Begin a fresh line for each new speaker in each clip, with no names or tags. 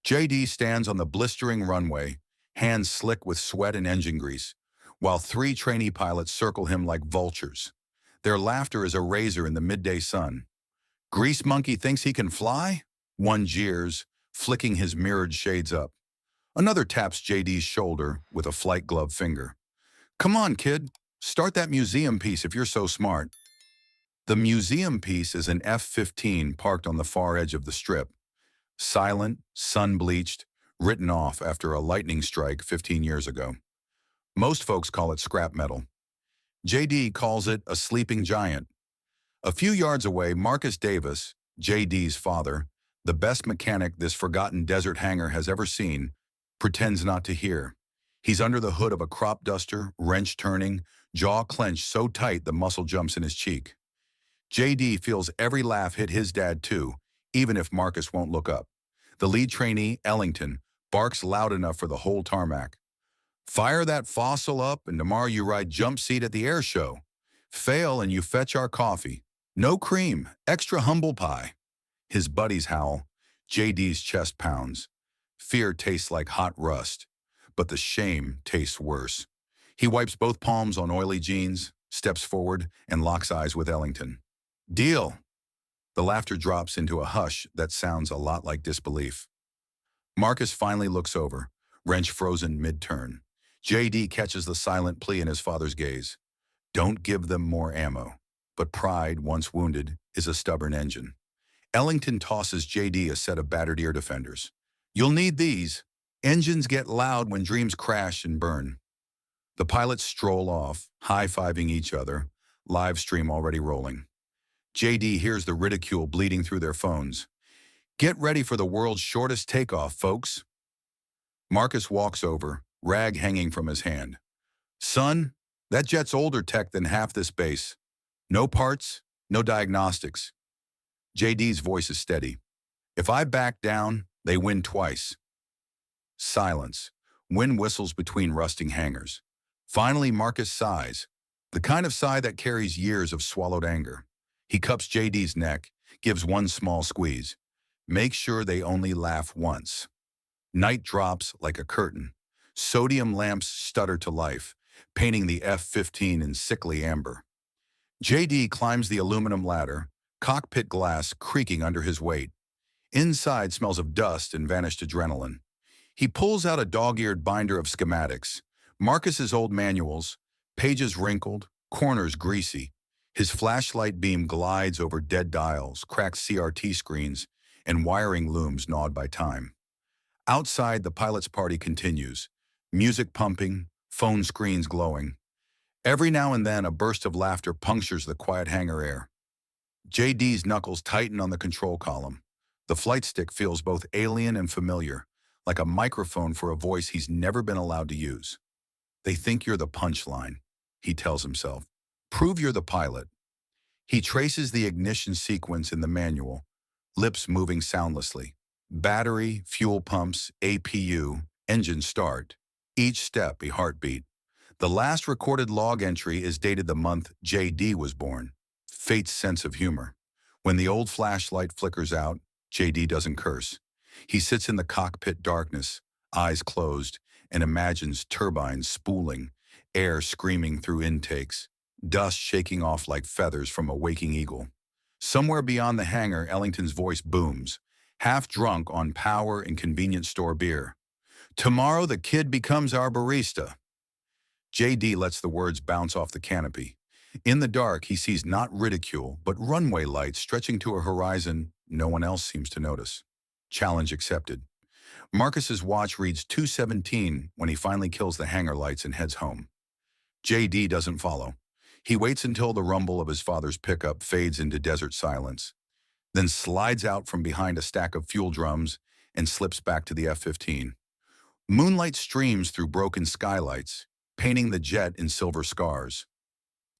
JD stands on the blistering runway, hands slick with sweat and engine grease, while three trainee pilots circle him like vultures. Their laughter is a razor in the midday sun. Grease monkey thinks he can fly? One jeers, flicking his mirrored shades up. Another taps JD's shoulder with a flight glove finger. Come on, kid. Start that museum piece if you're so smart. The museum piece is an F-15 parked on the far edge of the strip. Silent, sun-bleached, written off after a lightning strike 15 years ago. Most folks call it scrap metal. JD calls it a sleeping giant. A few yards away, Marcus Davis, JD's father, the best mechanic this forgotten desert hangar has ever seen, pretends not to hear. He's under the hood of a crop duster, wrench turning, jaw clenched so tight the muscle jumps in his cheek. JD feels every laugh hit his dad too, even if Marcus won't look up. The lead trainee, Ellington, barks loud enough for the whole tarmac. Fire that fossil up and tomorrow you ride jump seat at the air show. Fail and you fetch our coffee. No cream, extra humble pie. His buddies howl. JD's chest pounds. Fear tastes like hot rust, but the shame tastes worse. He wipes both palms on oily jeans, steps forward, and locks eyes with Ellington. Deal. The laughter drops into a hush that sounds a lot like disbelief. Marcus finally looks over, wrench frozen mid-turn. JD catches the silent plea in his father's gaze. Don't give them more ammo. But pride, once wounded, is a stubborn engine. Ellington tosses JD a set of battered ear defenders. You'll need these. Engines get loud when dreams crash and burn. The pilots stroll off, high-fiving each other, live stream already rolling. JD hears the ridicule bleeding through their phones. Get ready for the world's shortest takeoff, folks. Marcus walks over, rag hanging from his hand. Son, that jet's older tech than half this base. No parts, no diagnostics. JD's voice is steady. If I back down, they win twice. Silence. Wind whistles between rusting hangars. Finally, Marcus sighs, the kind of sigh that carries years of swallowed anger. He cups JD's neck, gives one small squeeze. Make sure they only laugh once. Night drops like a curtain. Sodium lamps stutter to life, painting the F-15 in sickly amber. JD climbs the aluminum ladder, cockpit glass creaking under his weight. Inside smells of dust and vanished adrenaline. He pulls out a dog-eared binder of schematics, Marcus's old manuals, pages wrinkled, corners greasy. His flashlight beam glides over dead dials, cracked CRT screens, and wiring looms gnawed by time. Outside, the pilot's party continues, music pumping, phone screens glowing. Every now and then, a burst of laughter punctures the quiet hangar air. JD's knuckles tighten on the control column. The flight stick feels both alien and familiar, like a microphone for a voice he's never been allowed to use. They think you're the punchline, he tells himself. Prove you're the pilot. He traces the ignition sequence in the manual, lips moving soundlessly. Battery, fuel pumps, APU, engine start. Each step a heartbeat. The last recorded log entry is dated the month JD was born. Fate's sense of humor. When the old flashlight flickers out, JD doesn't curse. He sits in the cockpit darkness, eyes closed, and imagines turbines spooling, air screaming through intakes, dust shaking off like feathers from a waking eagle. Somewhere beyond the hangar, Ellington's voice booms, half drunk on power and convenience store beer. Tomorrow the kid becomes our barista. JD lets the words bounce off the canopy. In the dark, he sees not ridicule, but runway lights stretching to a horizon no one else seems to notice. Challenge accepted. Marcus's watch reads 2:17 when he finally kills the hangar lights and heads home. JD doesn't follow. He waits until the rumble of his father's pickup fades into desert silence, then slides out from behind a stack of fuel drums and slips back to the F-15. Moonlight streams through broken skylights, painting the jet in silver scars.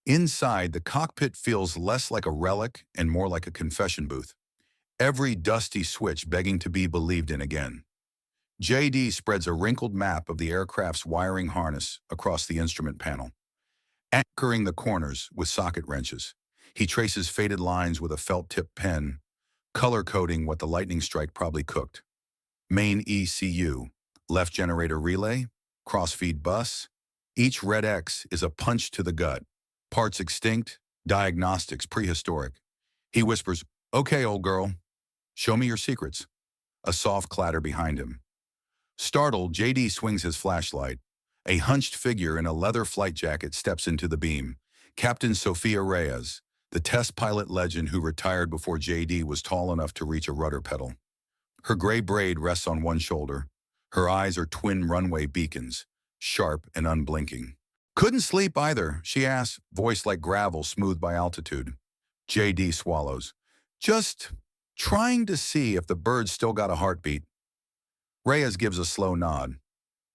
Inside, the cockpit feels less like a relic and more like a confession booth. Every dusty switch begging to be believed in again. JD spreads a wrinkled map of the aircraft's wiring harness across the instrument panel, anchoring the corners with socket wrenches. He traces faded lines with a felt-tip pen, color-coding what the lightning strike probably cooked. Main ECU, left generator relay, crossfeed bus. Each red X is a punch to the gut. Parts extinct, diagnostics prehistoric. He whispers, "Okay, old girl, show me your secrets." A soft clatter behind him. Startled, JD swings his flashlight. A hunched figure in a leather flight jacket steps into the beam. Captain Sofia Reyes, the test pilot legend who retired before JD was tall enough to reach a rudder pedal. Her gray braid rests on one shoulder. Her eyes are twin runway beacons, sharp and unblinking. "Couldn't sleep either," she asks, voice like gravel smoothed by altitude. JD swallows. "Just trying to see if the bird's still got a heartbeat." Reyes gives a slow nod.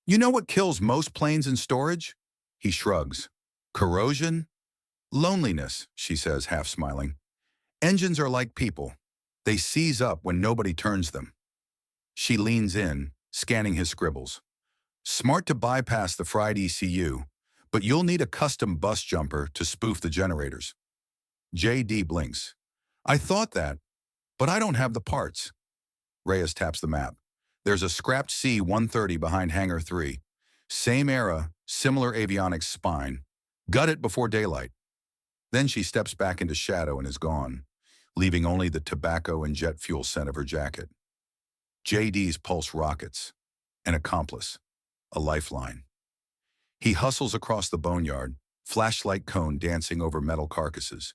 "You know what kills most planes in storage?" He shrugs. "Corrosion? Loneliness," she says, half smiling. "Engines are like people. They seize up when nobody turns them." She leans in, scanning his scribbles. "Smart to bypass the fried ECU, but you'll need a custom bus jumper to spoof the generators." JD blinks. "I thought that, but I don't have the parts." Reyes taps the map. There's a scrapped C-130 behind Hangar 3. Same era, similar avionics spine. Gut it before daylight. Then she steps back into shadow and is gone, leaving only the tobacco and jet fuel scent of her jacket. JD's pulse rockets. An accomplice. A lifeline. He hustles across the boneyard, flashlight cone dancing over metal carcasses.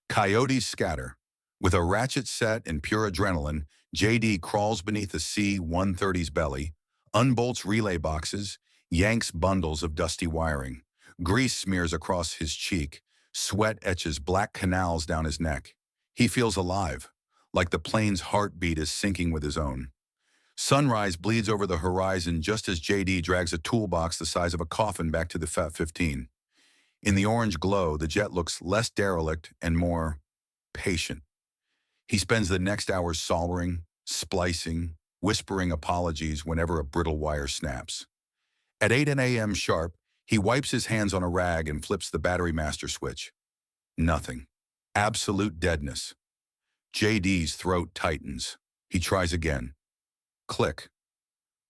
Coyotes scatter. With a ratchet set and pure adrenaline, JD crawls beneath the C-130's belly, unbolts relay boxes, yanks bundles of dusty wiring. Grease smears across his cheek. Sweat etches black canals down his neck. He feels alive, like the plane's heartbeat is syncing with his own. Sunrise bleeds over the horizon just as JD drags a toolbox the size of a coffin back to the F-15. In the orange glow, the jet looks less derelict and more patient. He spends the next hour soldering, splicing, whispering apologies whenever a brittle wire snaps. At 8 a.m. sharp, he wipes his hands on a rag and flips the battery master switch. Nothing. Absolute deadness. JD's throat tightens. He tries again. Click.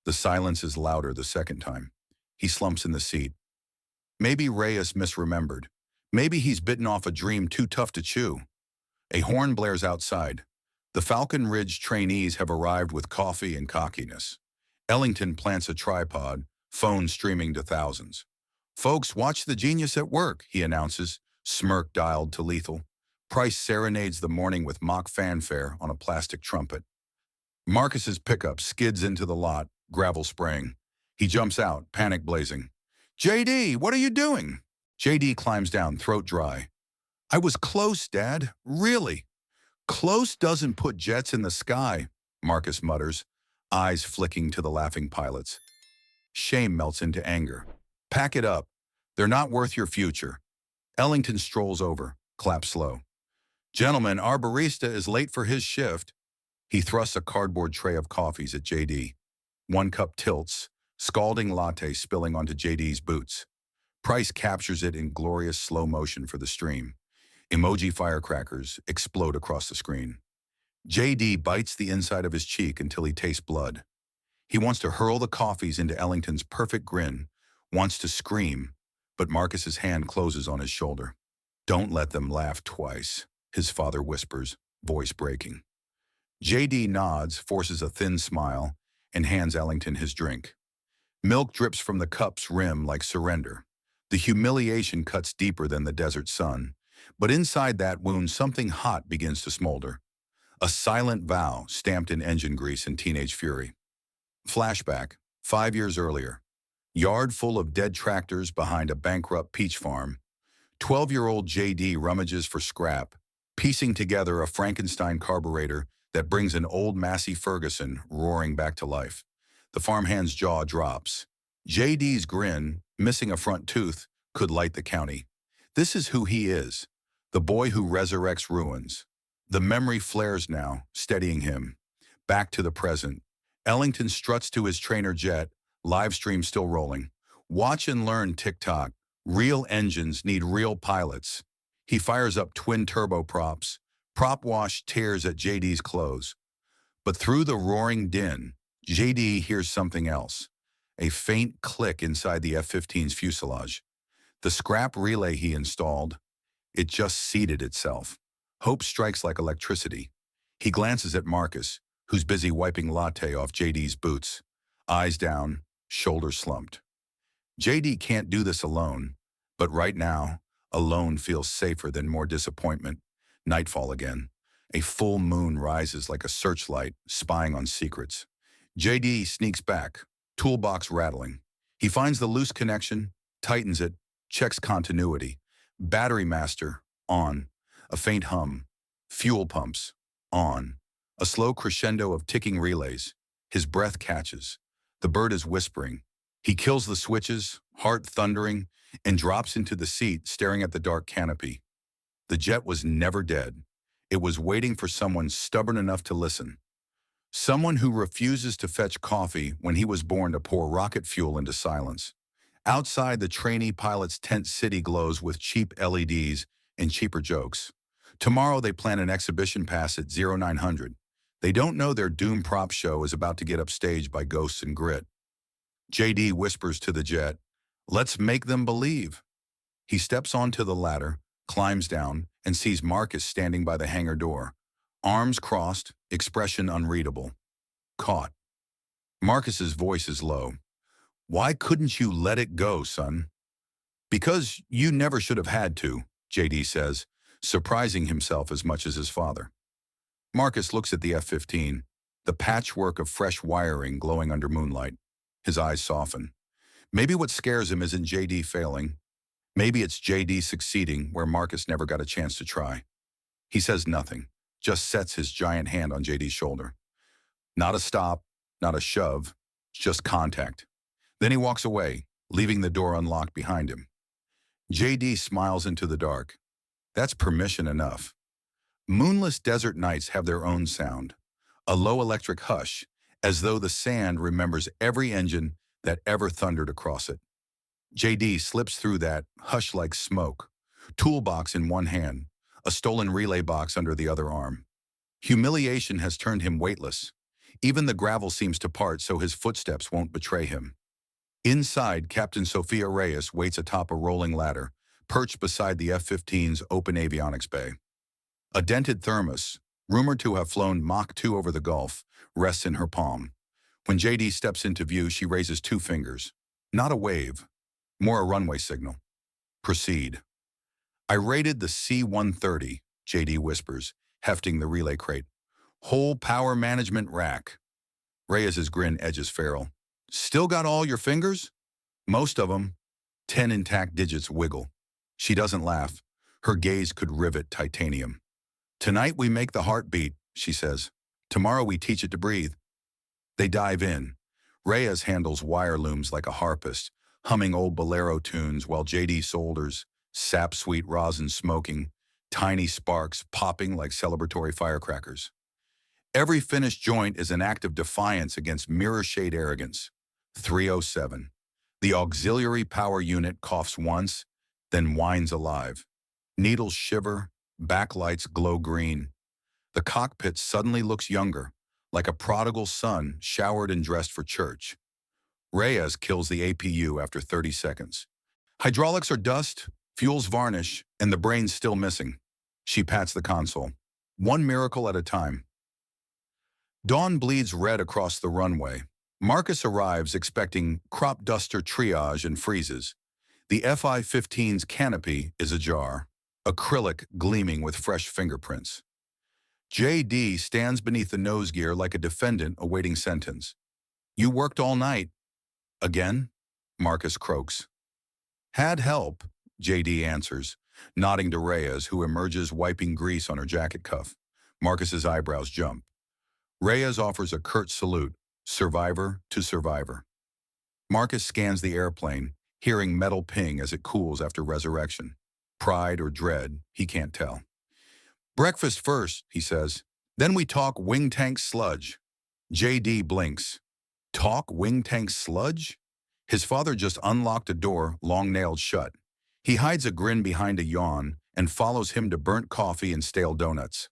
The silence is louder the second time. He slumps in the seat. Maybe Reyes misremembered. Maybe he's bitten off a dream too tough to chew. A horn blares outside. The Falcon Ridge trainees have arrived with coffee and cockiness. Ellington plants a tripod, phone streaming to thousands. "Folks, watch the genius at work," he announces, smirk dialed to lethal. Price serenades the morning with mock fanfare on a plastic trumpet. Marcus's pickup skids into the lot, gravel spraying. He jumps out, panic blazing. "JD, what are you doing?" JD climbs down, throat dry. "I was close, Dad. Really. Close doesn't put jets in the sky," Marcus mutters, eyes flicking to the laughing pilots. Shame melts into anger. "Pack it up. They're not worth your future." Ellington strolls over, claps slow. "Gentlemen, our barista is late for his shift." He thrusts a cardboard tray of coffees at JD. One cup tilts, scalding latte spilling onto JD's boots. Price captures it in glorious slow motion for the stream. Emoji firecrackers explode across the screen. JD bites the inside of his cheek until he tastes blood. He wants to hurl the coffees into Ellington's perfect grin, wants to scream, but Marcus's hand closes on his shoulder. "Don't let them laugh twice," his father whispers, voice breaking. JD nods, forces a thin smile, and hands Ellington his drink. Milk drips from the cup's rim like surrender. The humiliation cuts deeper than the desert sun, but inside that wound something hot begins to smolder. A silent vow stamped in engine grease and teenage fury. Flashback, 5 years earlier. Yard full of dead tractors behind a bankrupt peach farm. 12-year-old JD rummages for scrap, piecing together a Frankenstein carburetor that brings an old Massey Ferguson roaring back to life. The farmhand's jaw drops. JD's grin, missing a front tooth, could light the county. This is who he is, the boy who resurrects ruins. The memory flares now, steadying him. Back to the present. Ellington struts to his trainer jet, live stream still rolling. "Watch and learn, TikTok. Real engines need real pilots." He fires up twin turboprops. Prop wash tears at JD's clothes. But through the roaring din, JD hears something else, a faint click inside the F-15's fuselage. The scrap relay he installed, it just seated itself. Hope strikes like electricity. He glances at Marcus, who's busy wiping latte off JD's boots, eyes down, shoulders slumped. JD can't do this alone, but right now, alone feels safer than more disappointment. Nightfall again. A full moon rises like a searchlight, spying on secrets. JD sneaks back, toolbox rattling. He finds the loose connection, tightens it, checks continuity. Battery master, on. A faint hum. Fuel pumps, on. A slow crescendo of ticking relays. His breath catches. The bird is whispering. He kills the switches, heart thundering, and drops into the seat, staring at the dark canopy. The jet was never dead. It was waiting for someone stubborn enough to listen. Someone who refuses to fetch coffee when he was born to pour rocket fuel into silence. Outside, the trainee pilot's tent city glows with cheap LEDs and cheaper jokes. Tomorrow, they plan an exhibition pass at 0900. They don't know their doom prop show is about to get upstaged by ghosts and grit. JD whispers to the jet, "Let's make them believe." He steps onto the ladder, climbs down, and sees Marcus standing by the hangar door. Arms crossed, expression unreadable. Caught. Marcus's voice is low. "Why couldn't you let it go, son?" "Because you never should have had to," JD says, surprising himself as much as his father. Marcus looks at the F-15, the patchwork of fresh wiring glowing under moonlight. His eyes soften. Maybe what scares him isn't JD failing. Maybe it's JD succeeding where Marcus never got a chance to try. He says nothing, just sets his giant hand on JD's shoulder. Not a stop, not a shove, just contact. Then he walks away, leaving the door unlocked behind him. JD smiles into the dark. That's permission enough. Moonless desert nights have their own sound, a low electric hush, as though the sand remembers every engine that ever thundered across it. JD slips through that hush like smoke, toolbox in one hand, a stolen relay box under the other arm. Humiliation has turned him weightless. Even the gravel seems to part so his footsteps won't betray him. Inside, Captain Sophia Reyes waits atop a rolling ladder, perched beside the F-15's open avionics bay. A dented thermos, rumored to have flown Mach 2 over the Gulf, rests in her palm. When JD steps into view, she raises two fingers. Not a wave, more a runway signal. Proceed. "I rated the C-130, JD whispers, hefting the relay crate. "Whole power management rack." Reyes's grin edges feral. "Still got all your fingers?" "Most of them." 10 intact digits wiggle. She doesn't laugh. Her gaze could rivet titanium. "Tonight we make the heart beat," she says. "Tomorrow we teach it to breathe." They dive in. Reyes handles wire looms like a harpist, humming old bolero tunes while JD solders, sap-sweet rosin smoking, tiny sparks popping like celebratory firecrackers. Every finished joint is an act of defiance against mirror-shade arrogance. 307. The auxiliary power unit coughs once, then whines alive. Needles shiver, backlights glow green. The cockpit suddenly looks younger, like a prodigal son showered and dressed for church. Reyes kills the APU after 30 seconds. Hydraulics are dust, fuel's varnish, and the brain's still missing. She pats the console. One miracle at a time. Dawn bleeds red across the runway. Marcus arrives expecting crop duster triage and freezes. The FI-15's canopy is ajar, acrylic gleaming with fresh fingerprints. JD stands beneath the nose gear like a defendant awaiting sentence. "You worked all night." "Again?" Marcus croaks. "Had help," JD answers, nodding to Reyes, who emerges wiping grease on her jacket cuff. Marcus's eyebrows jump. Reyes offers a curt salute, survivor to survivor. Marcus scans the airplane, hearing metal ping as it cools after resurrection. Pride or dread, he can't tell. "Breakfast first," he says. "Then we talk wing tank sludge." JD blinks. Talk wing tank sludge? His father just unlocked a door, long-nailed shut. He hides a grin behind a yawn and follows him to burnt coffee and stale donuts.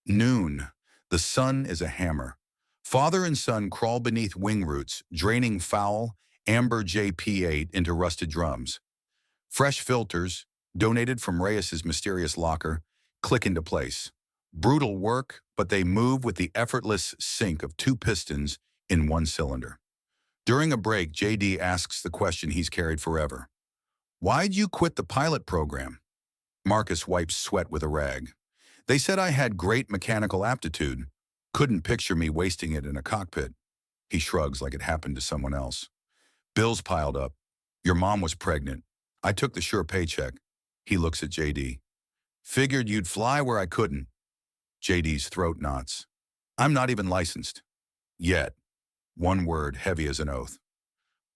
Noon. The sun is a hammer. Father and son crawl beneath wing roots, draining foul, amber JP8 into rusted drums. Fresh filters, donated from Reyes's mysterious locker, click into place. Brutal work, but they move with the effortless sync of two pistons in one cylinder. During a break, JD asks the question he's carried forever. Why'd you quit the pilot program? Marcus wipes sweat with a rag. They said I had great mechanical aptitude. Couldn't picture me wasting it in a cockpit. He shrugs like it happened to someone else. Bills piled up. Your mom was pregnant. I took the sure paycheck. He looks at JD. Figured you'd fly where I couldn't. JD's throat knots. I'm not even licensed. Yet. One word, heavy as an oath.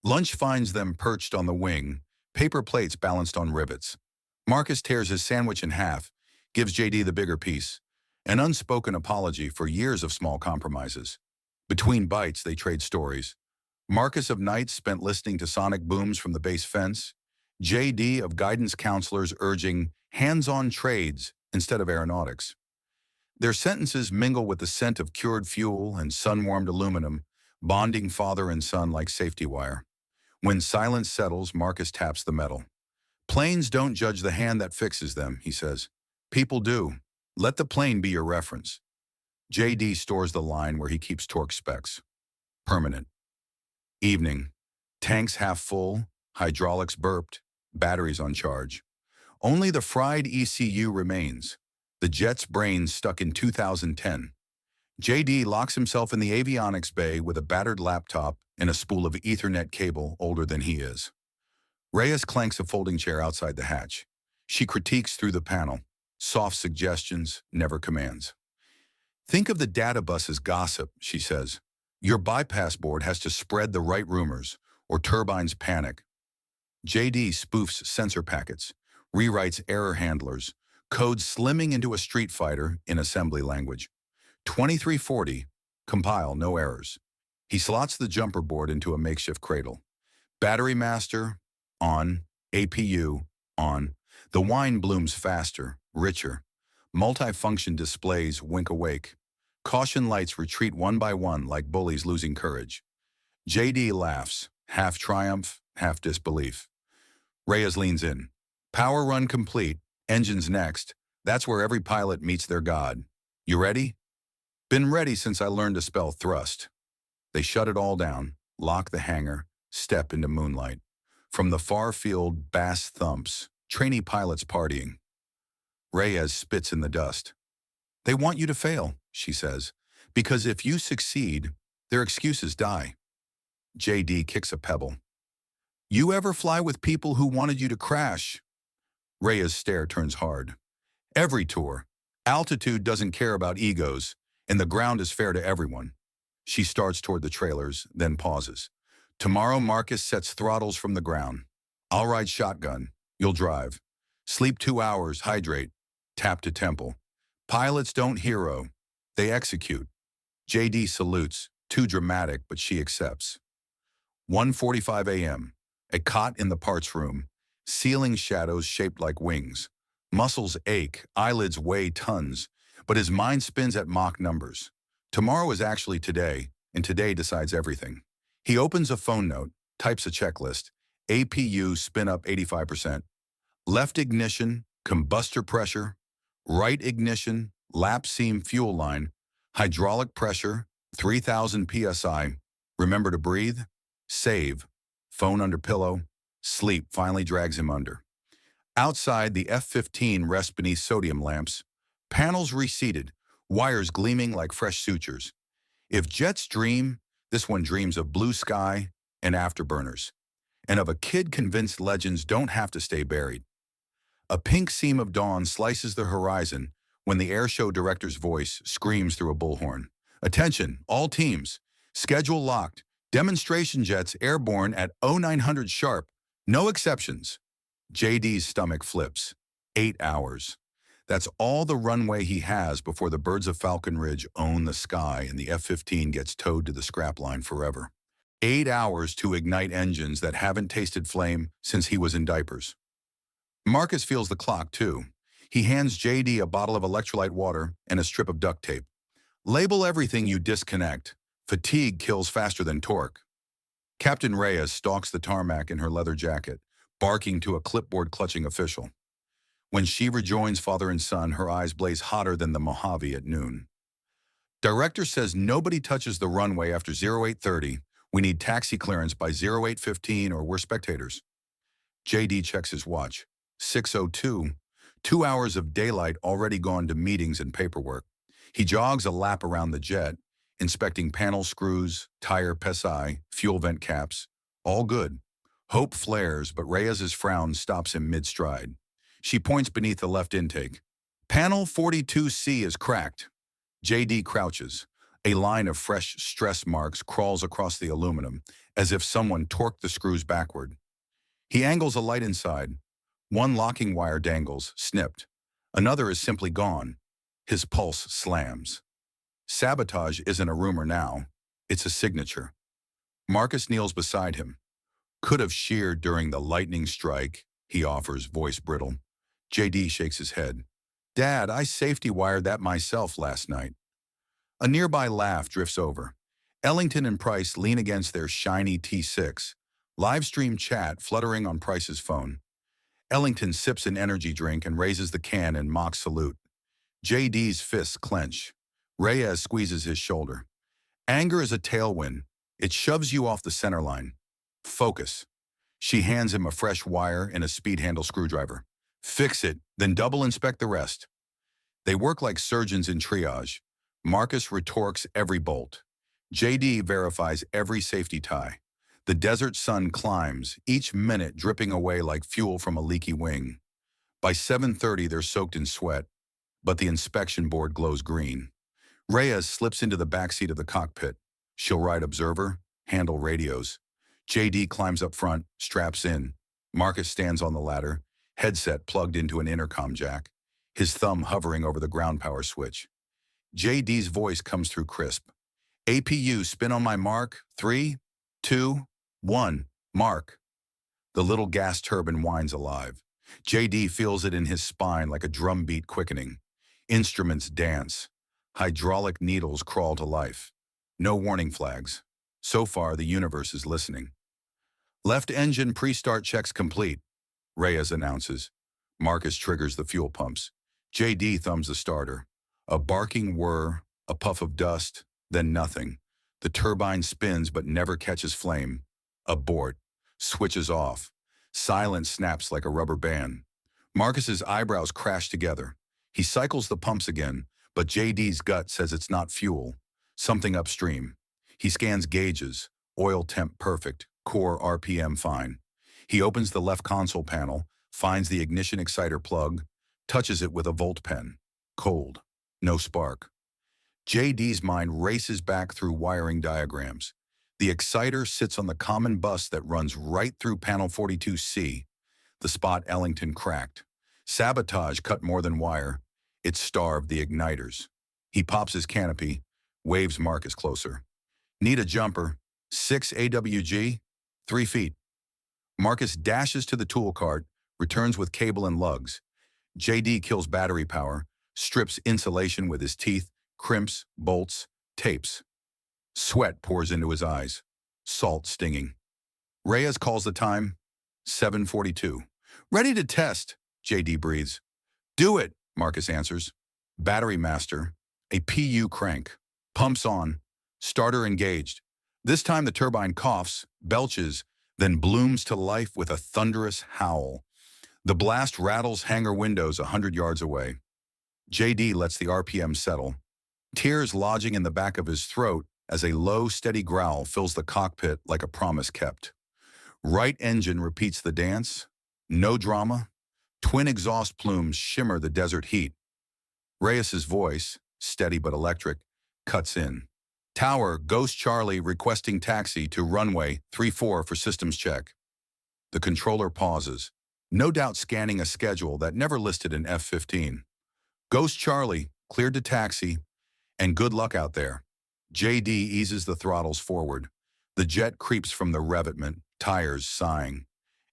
Lunch finds them perched on the wing, paper plates balanced on rivets. Marcus tears his sandwich in half, gives JD the bigger piece, an unspoken apology for years of small compromises. Between bites, they trade stories. Marcus of nights spent listening to sonic booms from the base fence, JD of guidance counselors urging hands-on trades instead of aeronautics. Their sentences mingle with the scent of cured fuel and sun-warmed aluminum, bonding father and son like safety wire. When silence settles, Marcus taps the metal. Planes don't judge the hand that fixes them, he says. People do. Let the plane be your reference. JD stores the line where he keeps torque specs. Permanent. Evening. Tanks half full, hydraulics burped, batteries on charge. Only the fried ECU remains, the jet's brains stuck in 2010. JD locks himself in the avionics bay with a battered laptop and a spool of Ethernet cable older than he is. Reyes clanks a folding chair outside the hatch. She critiques through the panel. Soft suggestions, never commands. Think of the data bus as gossip, she says. Your bypass board has to spread the right rumors, or turbines panic. JD spoofs sensor packets, rewrites error handlers, codes slimming into a street fighter in assembly language. 2340, compile, no errors. He slots the jumper board into a makeshift cradle. Battery master, on. APU, on. The wine blooms faster, richer. Multifunction displays wink awake. Caution lights retreat one by one like bullies losing courage. JD laughs, half triumph, half disbelief. Reyes leans in. Power run complete, engines next. That's where every pilot meets their god. You ready? Been ready since I learned to spell thrust. They shut it all down, lock the hangar, step into moonlight. From the far field, bass thumps, trainee pilots partying. Reyes spits in the dust. They want you to fail, she says, because if you succeed, their excuses die. JD kicks a pebble. You ever fly with people who wanted you to crash? Reyes' stare turns hard. Every tour. Altitude doesn't care about egos, and the ground is fair to everyone. She starts toward the trailers, then pauses. Tomorrow, Marcus sets throttles from the ground. I'll ride shotgun. You'll drive. Sleep 2 hours, hydrate. Tap to temple. Pilots don't hero. They execute. JD salutes. Too dramatic, but she accepts. 1:45 a.m. A cot in the parts room. Ceiling shadows shaped like wings. Muscles ache, eyelids weigh tons, but his mind spins at Mach numbers. Tomorrow is actually today, and today decides everything. He opens a phone note, types a checklist. APU spin up 85%. Left ignition, combustor pressure. Right ignition, lap seam fuel line. Hydraulic pressure, 3,000 psi. Remember to breathe. Save. Phone under pillow. Sleep finally drags him under. Outside, the F-15 rests beneath sodium lamps. Panels reseated, wires gleaming like fresh sutures. If jets dream, this one dreams of blue sky and afterburners, and of a kid convinced legends don't have to stay buried. A pink seam of dawn slices the horizon when the airshow director's voice screams through a bullhorn. Attention, all teams. Schedule locked. Demonstration jets airborne at 0900 sharp. No exceptions. JD's stomach flips. 8 hours. That's all the runway he has before the birds of Falcon Ridge own the sky and the F-15 gets towed to the scrap line forever. 8 hours to ignite engines that haven't tasted flame since he was in diapers. Marcus feels the clock, too. He hands JD a bottle of electrolyte water and a strip of duct tape. Label everything you disconnect. Fatigue kills faster than torque. Captain Reyes stalks the tarmac in her leather jacket, barking to a clipboard-clutching official. When she rejoins father and son, her eyes blaze hotter than the Mojave at noon. Director says nobody touches the runway after 0830. We need taxi clearance by 0815 or we're spectators. JD checks his watch. 6:02. 2 hours of daylight already gone to meetings and paperwork. He jogs a lap around the jet, inspecting panel screws, tire psi, fuel vent caps. All good. Hope flares, but Reyes's frown stops him mid-stride. She points beneath the left intake. Panel 42C is cracked. JD crouches. A line of fresh stress marks crawls across the aluminum, as if someone torqued the screws backward. He angles a light inside. One locking wire dangles, snipped. Another is simply gone. His pulse slams. Sabotage isn't a rumor now. It's a signature. Marcus kneels beside him. Could have sheared during the lightning strike, he offers, voice brittle. JD shakes his head. Dad, I safety wired that myself last night. A nearby laugh drifts over. Ellington and Price lean against their shiny T6, live stream chat fluttering on Price's phone. Ellington sips an energy drink and raises the can in mock salute. JD's fists clench. Reyes squeezes his shoulder. Anger is a tailwind. It shoves you off the center line. Focus. She hands him a fresh wire and a speed handle screwdriver. Fix it, then double inspect the rest. They work like surgeons in triage. Marcus retorques every bolt. JD verifies every safety tie. The desert sun climbs, each minute dripping away like fuel from a leaky wing. By 7:30, they're soaked in sweat, but the inspection board glows green. Reyes slips into the backseat of the cockpit. She'll ride observer, handle radios. JD climbs up front, straps in. Marcus stands on the ladder, headset plugged into an intercom jack, his thumb hovering over the ground power switch. JD's voice comes through crisp. APU, spin on my mark. 3, 2, 1, mark. The little gas turbine whines alive. JD feels it in his spine like a drumbeat quickening. Instruments dance. Hydraulic needles crawl to life. No warning flags. So far, the universe is listening. Left engine pre-start checks complete, Reyes announces. Marcus triggers the fuel pumps. JD thumbs the starter. A barking whir, a puff of dust, then nothing. The turbine spins but never catches flame. Abort. Switches off. Silence snaps like a rubber band. Marcus's eyebrows crash together. He cycles the pumps again, but JD's gut says it's not fuel. Something upstream. He scans gauges. Oil temp perfect. Core RPM fine. He opens the left console panel, finds the ignition exciter plug, touches it with a volt pen. Cold. No spark. JD's mind races back through wiring diagrams. The exciter sits on the common bus that runs right through panel 42C, the spot Ellington cracked. Sabotage cut more than wire. It starved the igniters. He pops his canopy, waves Marcus closer. Need a jumper. 6 AWG, 3 feet. Marcus dashes to the tool cart, returns with cable and lugs. JD kills battery power, strips insulation with his teeth, crimps, bolts, tapes. Sweat pours into his eyes. Salt stinging. Reyes calls the time. 7:42. Ready to test, JD breathes. Do it, Marcus answers. Battery master. A PU crank. Pumps on. Starter engaged. This time the turbine coughs, belches, then blooms to life with a thunderous howl. The blast rattles hangar windows 100 yards away. JD lets the RPM settle. Tears lodging in the back of his throat as a low, steady growl fills the cockpit like a promise kept. Right engine repeats the dance. No drama. Twin exhaust plumes shimmer the desert heat. Reyes's voice, steady but electric, cuts in. Tower, Ghost Charlie requesting taxi to runway 34 for systems check. The controller pauses, no doubt scanning a schedule that never listed an F-15. Ghost Charlie, cleared to taxi, and good luck out there. JD eases the throttles forward. The jet creeps from the revetment, tires sighing.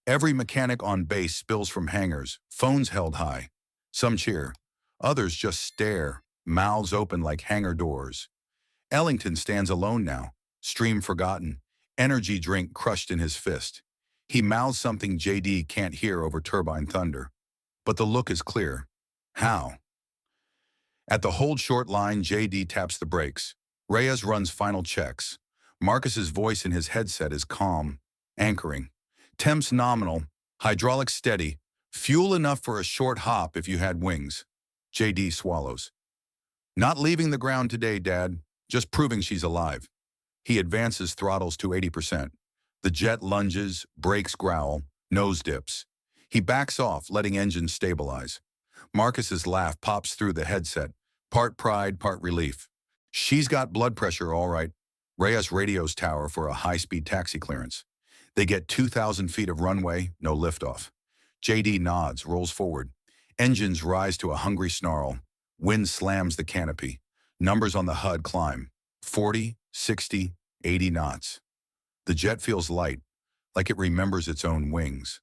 Every mechanic on base spills from hangars, phones held high. Some cheer. Others just stare, mouths open like hangar doors. Ellington stands alone now, stream forgotten, energy drink crushed in his fist. He mouths something JD can't hear over turbine thunder. But the look is clear. How? At the hold short line, JD taps the brakes. Reyes runs final checks. Marcus's voice in his headset is calm, anchoring. Temps nominal, hydraulics steady, fuel enough for a short hop if you had wings. JD swallows. Not leaving the ground today, Dad. Just proving she's alive. He advances throttles to 80%. The jet lunges, brakes growl, nose dips. He backs off, letting engines stabilize. Marcus's laugh pops through the headset, part pride, part relief. She's got blood pressure, all right. Reyes radios tower for a high-speed taxi clearance. They get 2,000 feet of runway, no liftoff. JD nods, rolls forward. Engines rise to a hungry snarl. Wind slams the canopy. Numbers on the HUD climb. 40, 60, 80 knots. The jet feels light, like it remembers its own wings.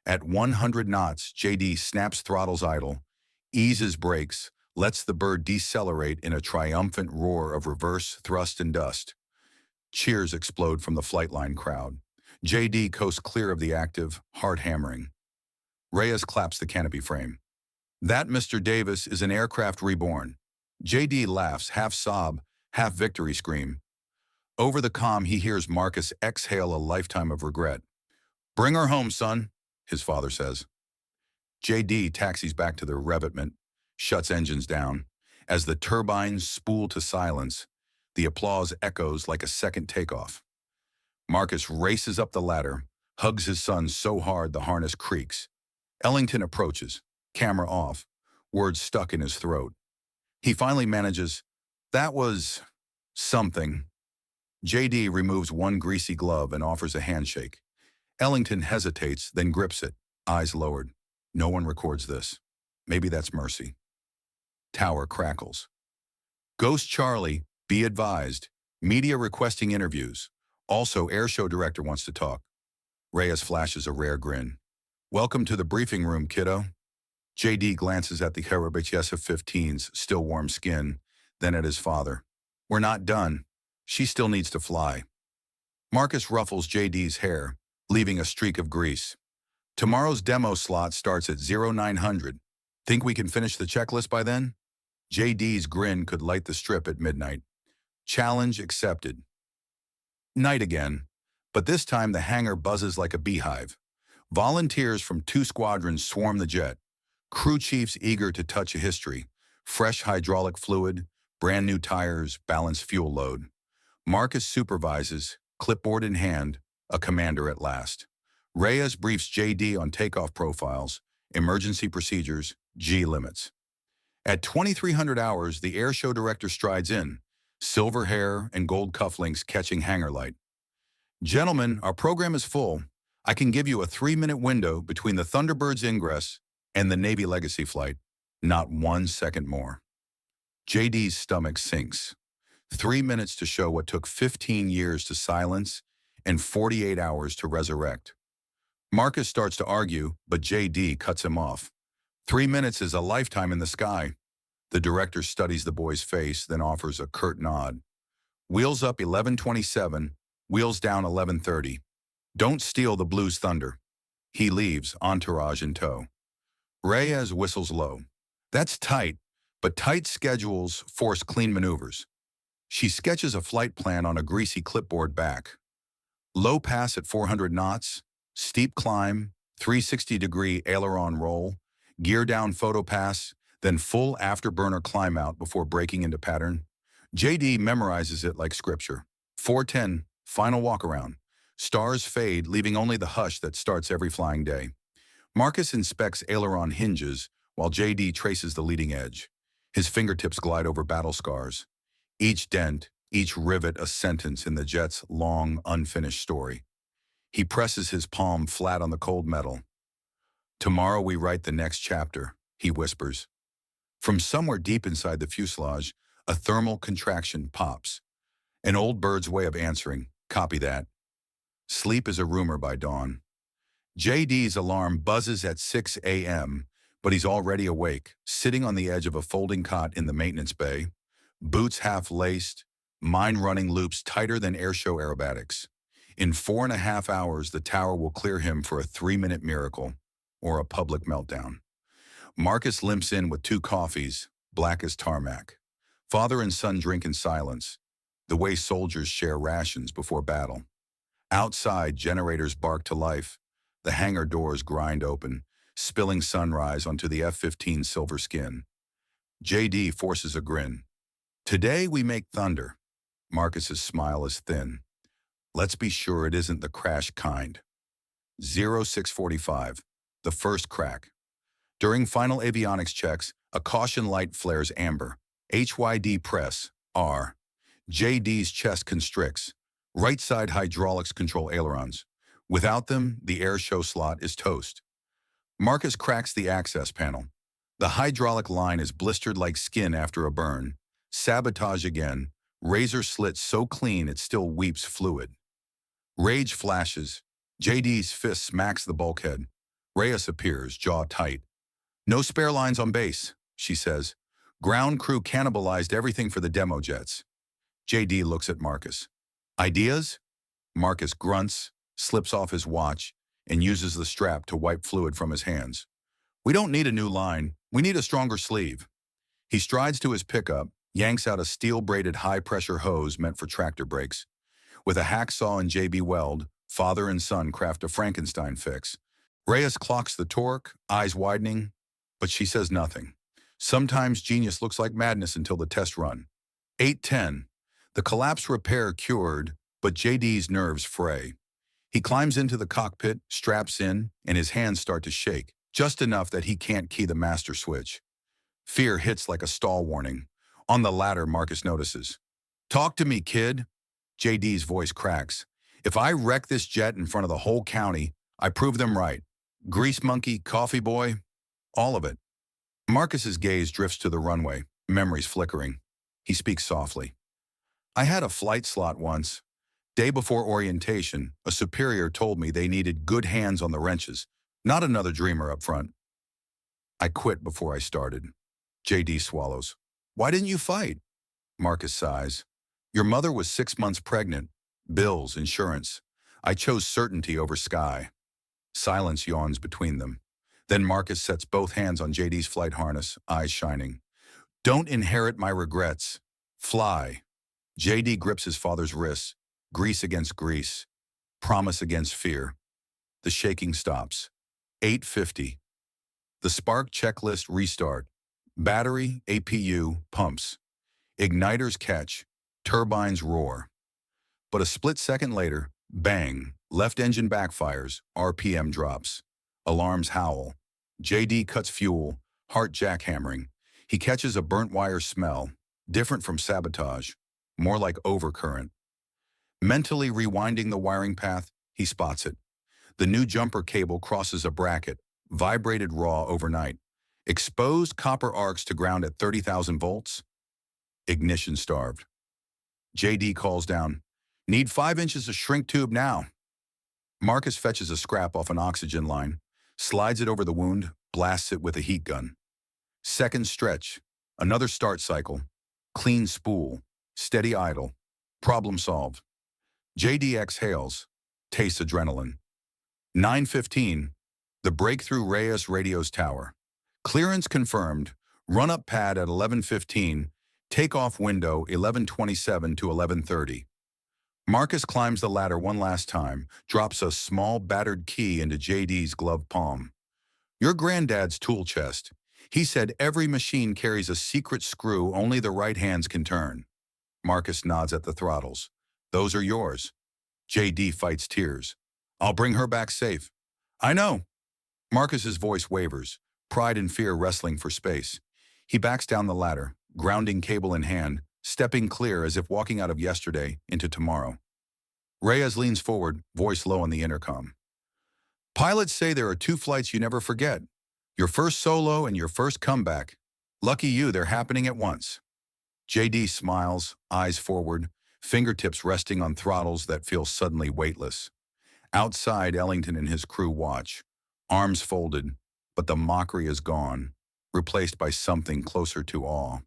At 100 knots, JD snaps throttles idle, eases brakes, lets the bird decelerate in a triumphant roar of reverse thrust and dust. Cheers explode from the flight line crowd. JD coasts clear of the active, hard hammering. Reyes claps the canopy frame. That, Mr. Davis, is an aircraft reborn. JD laughs, half sob, half victory scream. Over the comm, he hears Marcus exhale a lifetime of regret. Bring her home, son, his father says. JD taxis back to the revetment, shuts engines down. As the turbines spool to silence, the applause echoes like a second takeoff. Marcus races up the ladder, hugs his son so hard the harness creaks. Ellington approaches, camera off, words stuck in his throat. He finally manages, that was something. JD removes one greasy glove and offers a handshake. Ellington hesitates, then grips it, eyes lowered. No one records this. Maybe that's mercy. Tower crackles. Ghost Charlie, be advised. Media requesting interviews. Also, airshow director wants to talk. Reyes flashes a rare grin. Welcome to the briefing room, kiddo. JD glances at the Herabichs F-15's still warm skin, then at his father. We're not done. She still needs to fly. Marcus ruffles JD's hair, leaving a streak of grease. Tomorrow's demo slot starts at 0900. Think we can finish the checklist by then? JD's grin could light the strip at midnight. Challenge accepted. Night again, but this time the hangar buzzes like a beehive. Volunteers from 2 squadrons swarm the jet. Crew chiefs eager to touch a history. Fresh hydraulic fluid, brand new tires, balanced fuel load. Marcus supervises, clipboard in hand, a commander at last. Reyes briefs JD on takeoff profiles, emergency procedures, G limits. At 2300 hours, the airshow director strides in, silver hair and gold cufflinks catching hangar light. Gentlemen, our program is full. I can give you a 3-minute window between the Thunderbird's ingress and the Navy Legacy flight. Not 1 second more. JD's stomach sinks. 3 minutes to show what took 15 years to silence and 48 hours to resurrect. Marcus starts to argue, but JD cuts him off. 3 minutes is a lifetime in the sky. The director studies the boy's face, then offers a curt nod. Wheels up 11:27, wheels down 11:30. Don't steal the Blues thunder. He leaves, entourage in tow. Reyes whistles low. That's tight, but tight schedules force clean maneuvers. She sketches a flight plan on a greasy clipboard back. Low pass at 400 knots, steep climb, 360-degree aileron roll, gear down photo pass, then full afterburner climb out before breaking into pattern. JD memorizes it like scripture. 410, final walk around. Stars fade, leaving only the hush that starts every flying day. Marcus inspects aileron hinges while JD traces the leading edge. His fingertips glide over battle scars. Each dent, each rivet a sentence in the jet's long, unfinished story. He presses his palm flat on the cold metal. Tomorrow we write the next chapter, he whispers. From somewhere deep inside the fuselage, a thermal contraction pops. An old bird's way of answering, copy that. Sleep is a rumor by dawn. JD's alarm buzzes at 6 a.m., but he's already awake, sitting on the edge of a folding cot in the maintenance bay, boots half-laced, mind running loops tighter than airshow aerobatics. In 4.5 hours, the tower will clear him for a 3-minute miracle or a public meltdown. Marcus limps in with 2 coffees, black as tarmac. Father and son drink in silence, the way soldiers share rations before battle. Outside, generators bark to life. The hangar doors grind open, spilling sunrise onto the F-15 silver skin. JD forces a grin. Today we make thunder. Marcus's smile is thin. Let's be sure it isn't the crash kind. 0645, the first crack. During final avionics checks, a caution light flares amber. HYD press, R. JD's chest constricts. Right side hydraulics control ailerons. Without them, the air show slot is toast. Marcus cracks the access panel. The hydraulic line is blistered like skin after a burn. Sabotage again. Razor slit so clean it still weeps fluid. Rage flashes. JD's fist smacks the bulkhead. Reyes appears, jaw tight. No spare lines on base, she says. Ground crew cannibalized everything for the demo jets. JD looks at Marcus. Ideas? Marcus grunts, slips off his watch, and uses the strap to wipe fluid from his hands. We don't need a new line. We need a stronger sleeve. He strides to his pickup, yanks out a steel-braided high-pressure hose meant for tractor brakes. With a hacksaw and JB weld, father and son craft a Frankenstein fix. Reyes clocks the torque, eyes widening, but she says nothing. Sometimes genius looks like madness until the test run. 8:10. The collapse repair cured, but JD's nerves fray. He climbs into the cockpit, straps in, and his hands start to shake, just enough that he can't key the master switch. Fear hits like a stall warning. On the ladder, Marcus notices. Talk to me, kid. JD's voice cracks. If I wreck this jet in front of the whole county, I prove them right. Grease monkey, coffee boy, all of it. Marcus's gaze drifts to the runway, memories flickering. He speaks softly. I had a flight slot once. Day before orientation, a superior told me they needed good hands on the wrenches, not another dreamer up front. I quit before I started. JD swallows. Why didn't you fight? Marcus sighs. Your mother was 6 months pregnant. Bills, insurance. I chose certainty over sky. Silence yawns between them. Then Marcus sets both hands on JD's flight harness, eyes shining. Don't inherit my regrets. Fly. JD grips his father's wrists, grease against grease, promise against fear. The shaking stops. 8:50. The spark checklist restart. Battery, APU, pumps. Igniters catch. Turbines roar. But a split second later, bang, left engine backfires, RPM drops. Alarms howl. JD cuts fuel, heart jackhammering. He catches a burnt wire smell, different from sabotage, more like overcurrent. Mentally rewinding the wiring path, he spots it. The new jumper cable crosses a bracket, vibrated raw overnight. Exposed copper arcs to ground at 30,000 volts. Ignition starved. JD calls down, need 5 inches of shrink tube now. Marcus fetches a scrap off an oxygen line, slides it over the wound, blasts it with a heat gun. Second stretch, another start cycle, clean spool, steady idle, problem solved. JD exhales, tastes adrenaline. 9:15, the breakthrough Reyes radios tower. Clearance confirmed, run-up pad at 11:15, takeoff window 11:27 to 11:30. Marcus climbs the ladder one last time, drops a small battered key into JD's gloved palm. Your granddad's tool chest. He said every machine carries a secret screw only the right hands can turn. Marcus nods at the throttles. Those are yours. JD fights tears. I'll bring her back safe. I know. Marcus's voice wavers, pride and fear wrestling for space. He backs down the ladder, grounding cable in hand, stepping clear as if walking out of yesterday into tomorrow. Reyes leans forward, voice low on the intercom. Pilots say there are 2 flights you never forget. Your first solo and your first comeback. Lucky you, they're happening at once. JD smiles, eyes forward, fingertips resting on throttles that feel suddenly weightless. Outside, Ellington and his crew watch, arms folded, but the mockery is gone, replaced by something closer to awe.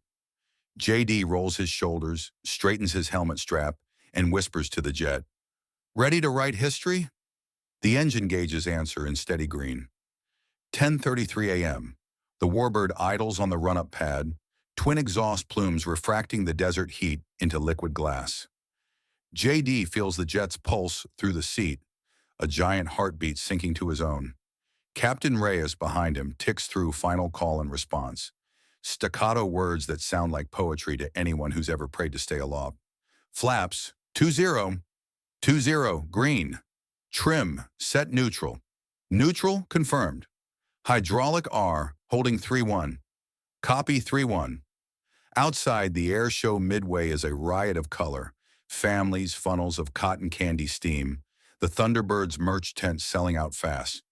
JD rolls his shoulders, straightens his helmet strap, and whispers to the jet, "Ready to write history?" The engine gauges answer in steady green. 10:33 a.m. The warbird idles on the run-up pad, twin exhaust plumes refracting the desert heat into liquid glass. JD feels the jet's pulse through the seat, a giant heartbeat sinking to his own. Captain Reyes behind him ticks through final call and response, staccato words that sound like poetry to anyone who's ever prayed to stay aloft. Flaps, 20, 20, green. Trim, set neutral. Neutral, confirmed. Hydraulic R, holding 3-1. Copy 3-1. Outside, the air show midway is a riot of color. Families, funnels of cotton candy steam. The Thunderbird's merch tent selling out fast.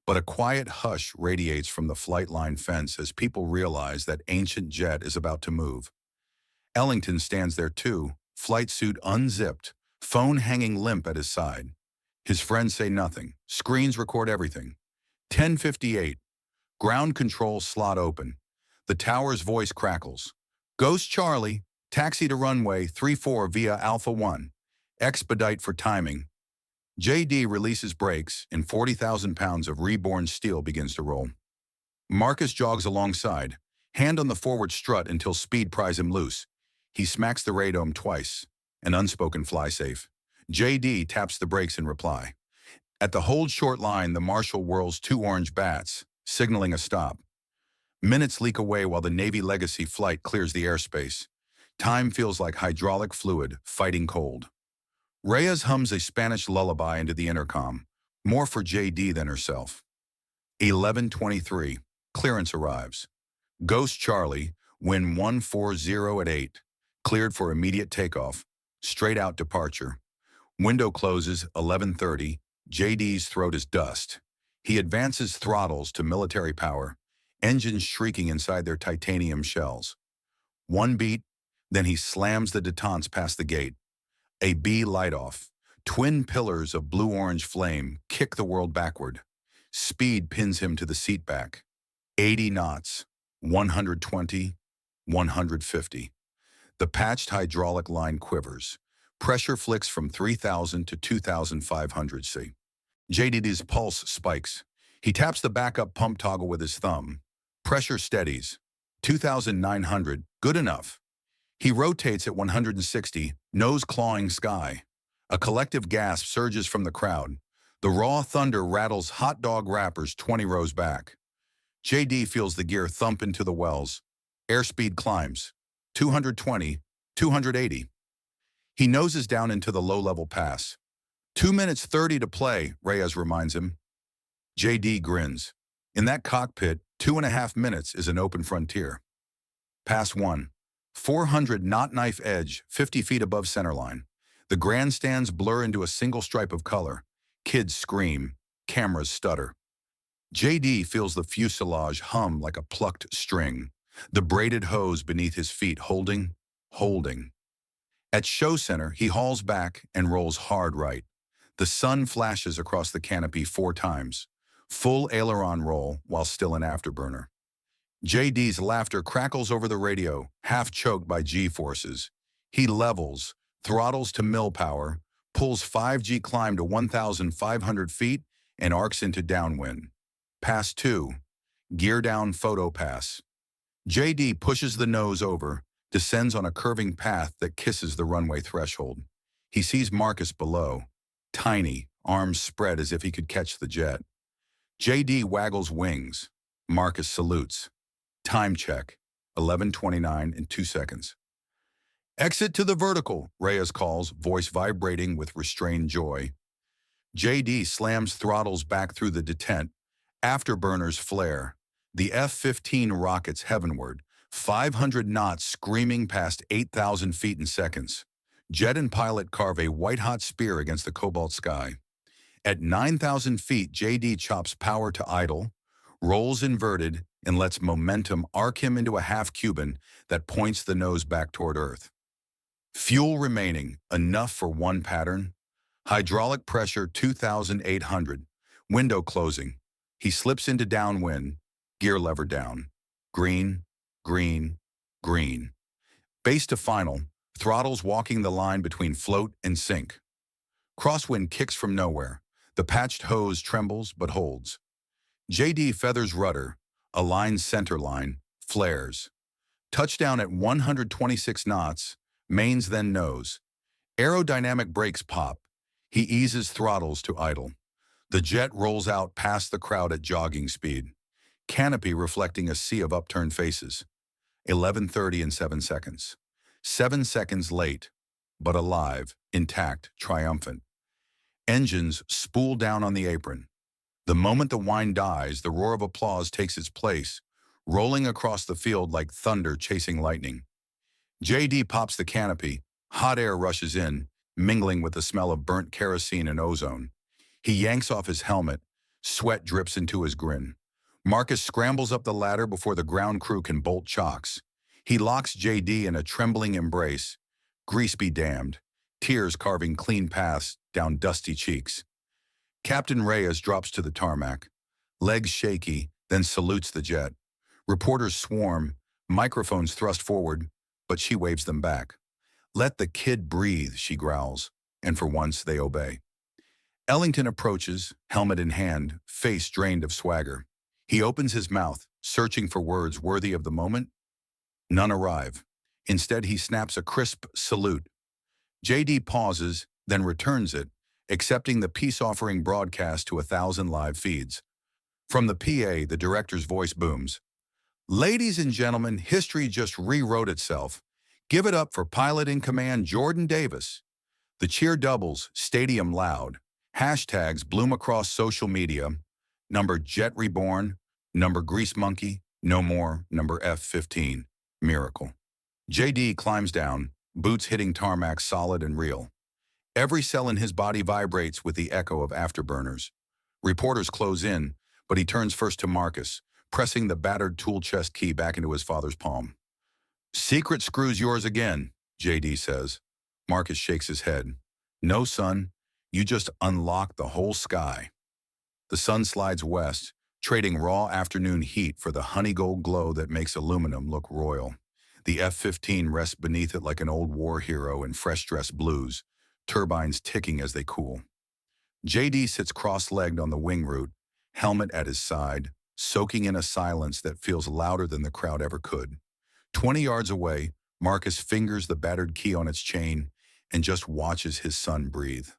But a quiet hush radiates from the flight line fence as people realize that ancient jet is about to move. Ellington stands there too, flight suit unzipped, phone hanging limp at his side. His friends say nothing. Screens record everything. 10:58. Ground control slot open. The tower's voice crackles. Ghost Charlie, taxi to runway 34 via Alpha 1. Expedite for timing. JD releases brakes and 40,000 pounds of reborn steel begins to roll. Marcus jogs alongside, hand on the forward strut until speed pries him loose. He smacks the radome twice, an unspoken fly-safe. JD taps the brakes in reply. At the hold short line, the marshal whirls 2 orange bats, signaling a stop. Minutes leak away while the Navy Legacy flight clears the airspace. Time feels like hydraulic fluid, fighting cold. Reyes hums a Spanish lullaby into the intercom, more for JD than herself. 11:23. Clearance arrives. Ghost Charlie, wind 140 at 8. Cleared for immediate takeoff. Straight out departure. Window closes 11:30. JD's throat is dust. He advances throttles to military power, engines shrieking inside their titanium shells. One beat, then he slams the détente past the gate. A B light-off. Twin pillars of blue-orange flame kick the world backward. Speed pins him to the seat back. 80 knots, 120, 150. The patched hydraulic line quivers. Pressure flicks from 3,000 to 2,500 C. JD's pulse spikes. He taps the backup pump toggle with his thumb. Pressure steadies. 2,900, good enough. He rotates at 160, nose clawing sky. A collective gasp surges from the crowd. The raw thunder rattles hot dog wrappers 20 rows back. JD feels the gear thump into the wells. Airspeed climbs. 220, 280. He noses down into the low-level pass. 2 minutes 30 to play, Reyes reminds him. JD grins. In that cockpit, 2.5 minutes is an open frontier. Pass 1. 400 knot knife edge, 50 feet above centerline. The grandstands blur into a single stripe of color. Kids scream. Cameras stutter. JD feels the fuselage hum like a plucked string. The braided hose beneath his feet holding. At show center, he hauls back and rolls hard right. The sun flashes across the canopy 4 times. Full aileron roll while still an afterburner. JD's laughter crackles over the radio, half choked by G-forces. He levels, throttles to mill power, pulls 5G climb to 1,500 feet, and arcs into downwind. Pass 2. Gear down photo pass. JD pushes the nose over, descends on a curving path that kisses the runway threshold. He sees Marcus below, tiny, arms spread as if he could catch the jet. JD waggles wings. Marcus salutes. Time check, 11:29 and 2 seconds. Exit to the vertical, Reyes calls, voice vibrating with restrained joy. JD slams throttles back through the detent. Afterburners flare. The F-15 rockets heavenward, 500 knots screaming past 8,000 feet in seconds. Jet and pilot carve a white-hot spear against the cobalt sky. At 9,000 feet, JD chops power to idle, rolls inverted, and lets momentum arc him into a half-Cuban that points the nose back toward Earth. Fuel remaining, enough for one pattern. Hydraulic pressure 2,800. Window closing. He slips into downwind, gear lever down. Green, green, green. Base to final, throttles walking the line between float and sink. Crosswind kicks from nowhere. The patched hose trembles but holds. JD feathers rudder, aligns center line, flares. Touchdown at 126 knots, mains then nose. Aerodynamic brakes pop. He eases throttles to idle. The jet rolls out past the crowd at jogging speed. Canopy reflecting a sea of upturned faces. 11:30 and 7 seconds. 7 seconds late, but alive, intact, triumphant. Engines spool down on the apron. The moment the whine dies, the roar of applause takes its place, rolling across the field like thunder chasing lightning. JD pops the canopy. Hot air rushes in, mingling with the smell of burnt kerosene and ozone. He yanks off his helmet. Sweat drips into his grin. Marcus scrambles up the ladder before the ground crew can bolt chocks. He locks JD in a trembling embrace. Grease be damned. Tears carving clean paths down dusty cheeks. Captain Reyes drops to the tarmac. Legs shaky, then salutes the jet. Reporters swarm, microphones thrust forward, but she waves them back. "Let the kid breathe," she growls, and for once they obey. Ellington approaches, helmet in hand, face drained of swagger. He opens his mouth, searching for words worthy of the moment. None arrive. Instead, he snaps a crisp salute. JD pauses, then returns it, accepting the peace-offering broadcast to 1,000 live feeds. From the PA, the director's voice booms. "Ladies and gentlemen, history just rewrote itself. Give it up for pilot in command Jordan Davis." The cheer doubles, stadium loud. Hashtags bloom across social media. Number Jet Reborn, number Grease Monkey, no more, number F-15. Miracle. JD climbs down, boots hitting tarmac solid and real. Every cell in his body vibrates with the echo of afterburners. Reporters close in, but he turns first to Marcus, pressing the battered tool chest key back into his father's palm. "Secret screw's yours again," JD says. Marcus shakes his head. "No, son, you just unlocked the whole sky." The sun slides west, trading raw afternoon heat for the honey-gold glow that makes aluminum look royal. The F-15 rests beneath it like an old war hero in fresh-dressed blues, turbines ticking as they cool. JD sits cross-legged on the wing root, helmet at his side, soaking in a silence that feels louder than the crowd ever could. 20 yards away, Marcus fingers the battered key on its chain and just watches his son breathe.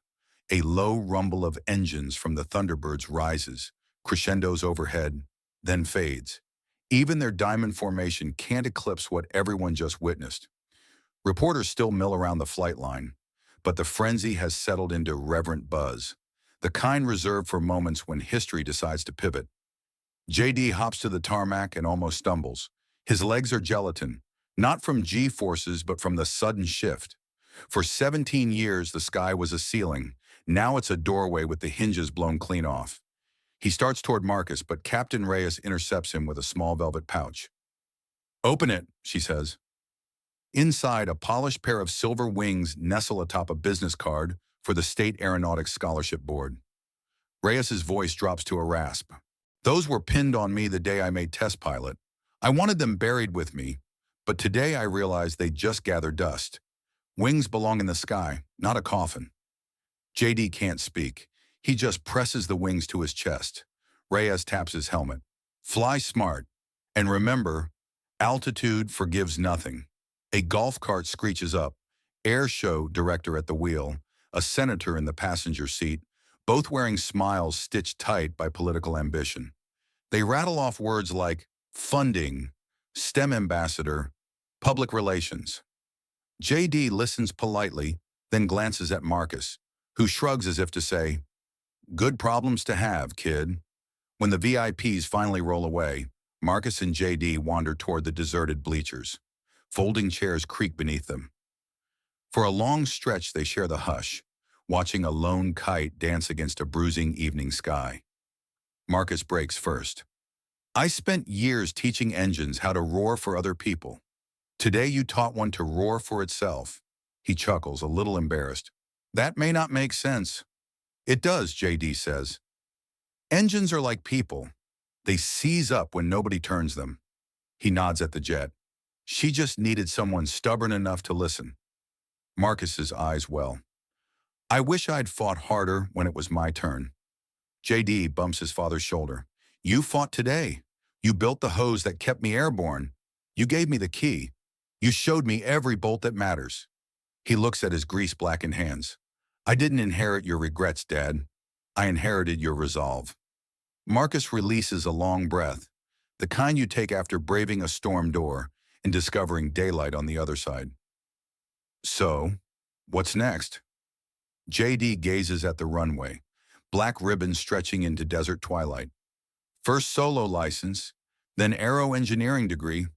A low rumble of engines from the Thunderbirds rises, crescendos overhead, then fades. Even their diamond formation can't eclipse what everyone just witnessed. Reporters still mill around the flight line, but the frenzy has settled into reverent buzz, the kind reserved for moments when history decides to pivot. JD hops to the tarmac and almost stumbles. His legs are gelatin, not from G-forces but from the sudden shift. For 17 years, the sky was a ceiling. Now it's a doorway with the hinges blown clean off. He starts toward Marcus, but Captain Reyes intercepts him with a small velvet pouch. "Open it," she says. Inside, a polished pair of silver wings nestle atop a business card for the State Aeronautics Scholarship Board. Reyes's voice drops to a rasp. "Those were pinned on me the day I made test pilot. I wanted them buried with me, but today I realized they just gather dust. Wings belong in the sky, not a coffin." JD can't speak. He just presses the wings to his chest. Reyes taps his helmet. "Fly smart. And remember, altitude forgives nothing." A golf cart screeches up. Air show director at the wheel, a senator in the passenger seat, both wearing smiles stitched tight by political ambition. They rattle off words like funding, STEM ambassador, public relations. JD listens politely, then glances at Marcus, who shrugs as if to say, "Good problems to have, kid." When the VIPs finally roll away, Marcus and JD wander toward the deserted bleachers. Folding chairs creak beneath them. For a long stretch, they share the hush, watching a lone kite dance against a bruising evening sky. Marcus breaks first. "I spent years teaching engines how to roar for other people. Today you taught one to roar for itself." He chuckles, a little embarrassed. "That may not make sense." "It does," JD says. "Engines are like people. They seize up when nobody turns them." He nods at the jet. She just needed someone stubborn enough to listen. Marcus's eyes well. I wish I'd fought harder when it was my turn. JD bumps his father's shoulder. You fought today. You built the hose that kept me airborne. You gave me the key. You showed me every bolt that matters. He looks at his grease-blackened hands. I didn't inherit your regrets, Dad. I inherited your resolve. Marcus releases a long breath, the kind you take after braving a storm door and discovering daylight on the other side. So, what's next? JD gazes at the runway, black ribbons stretching into desert twilight. First solo license, then aero engineering degree,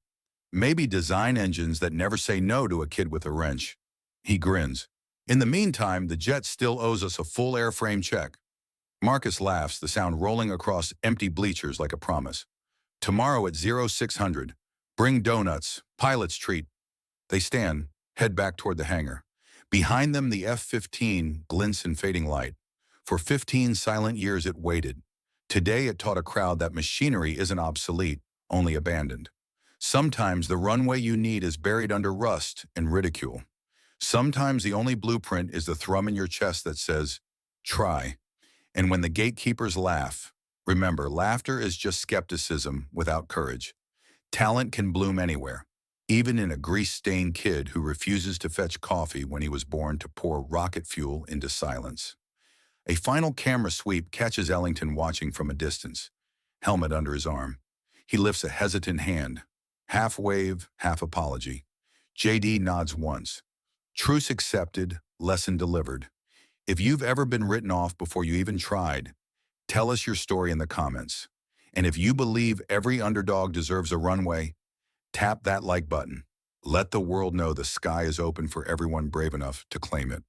maybe design engines that never say no to a kid with a wrench. He grins. In the meantime, the jet still owes us a full airframe check. Marcus laughs, the sound rolling across empty bleachers like a promise. Tomorrow at 0600, bring donuts, pilot's treat. They stand, head back toward the hangar. Behind them, the F-15 glints in fading light. For 15 silent years it waited. Today it taught a crowd that machinery isn't obsolete, only abandoned. Sometimes the runway you need is buried under rust and ridicule. Sometimes the only blueprint is the thrum in your chest that says, try. And when the gatekeepers laugh, remember, laughter is just skepticism without courage. Talent can bloom anywhere, even in a grease-stained kid who refuses to fetch coffee when he was born to pour rocket fuel into silence. A final camera sweep catches Ellington watching from a distance, helmet under his arm. He lifts a hesitant hand, half wave, half apology. JD nods once. Truce accepted, lesson delivered. If you've ever been written off before you even tried, tell us your story in the comments. And if you believe every underdog deserves a runway, tap that like button. Let the world know the sky is open for everyone brave enough to claim it.